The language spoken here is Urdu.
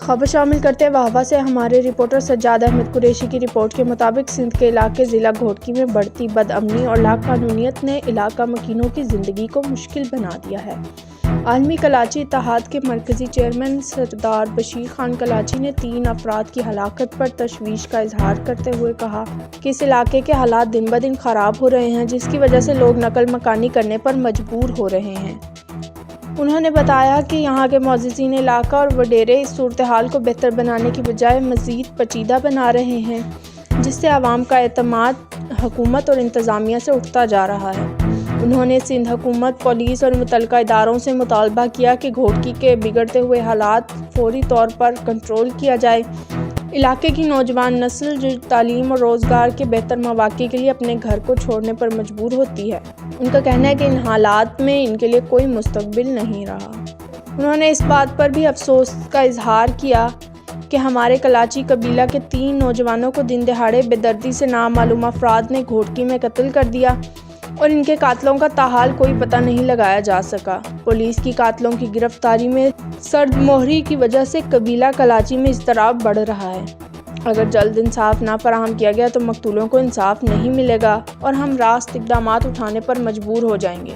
خبر شامل کرتے وہاں سے ہمارے رپورٹر سجاد احمد قریشی کی رپورٹ کے مطابق سندھ کے علاقے ضلع گھوٹکی میں بڑھتی بد امنی اور لاقانونیت نے علاقہ مکینوں کی زندگی کو مشکل بنا دیا ہے۔ عالمی کلاچی اتحاد کے مرکزی چیئرمین سردار بشیر خان کلاچی نے 3 افراد کی ہلاکت پر تشویش کا اظہار کرتے ہوئے کہا کہ اس علاقے کے حالات دن بدن خراب ہو رہے ہیں، جس کی وجہ سے لوگ نقل مکانی کرنے پر مجبور ہو رہے ہیں۔ انہوں نے بتایا کہ یہاں کے معززین علاقہ اور وڈیرے اس صورتحال کو بہتر بنانے کی بجائے مزید پیچیدہ بنا رہے ہیں، جس سے عوام کا اعتماد حکومت اور انتظامیہ سے اٹھتا جا رہا ہے۔ انہوں نے سندھ حکومت، پولیس اور متعلقہ اداروں سے مطالبہ کیا کہ گھوٹکی کے بگڑتے ہوئے حالات فوری طور پر کنٹرول کیا جائے۔ علاقے کی نوجوان نسل جو تعلیم اور روزگار کے بہتر مواقع کے لیے اپنے گھر کو چھوڑنے پر مجبور ہوتی ہے، ان کا کہنا ہے کہ ان حالات میں ان کے لیے کوئی مستقبل نہیں رہا۔ انہوں نے اس بات پر بھی افسوس کا اظہار کیا کہ ہمارے کلاچی قبیلہ کے 3 نوجوانوں کو دن دہاڑے بے دردی سے نامعلوم افراد نے گھوٹکی میں قتل کر دیا اور ان کے قاتلوں کا تاحال کوئی پتہ نہیں لگایا جا سکا۔ پولیس کی قاتلوں کی گرفتاری میں سرد مہری کی وجہ سے قبیلہ کلاچی میں اضطراب بڑھ رہا ہے۔ اگر جلد انصاف نہ فراہم کیا گیا تو مقتولوں کو انصاف نہیں ملے گا اور ہم راست اقدامات اٹھانے پر مجبور ہو جائیں گے۔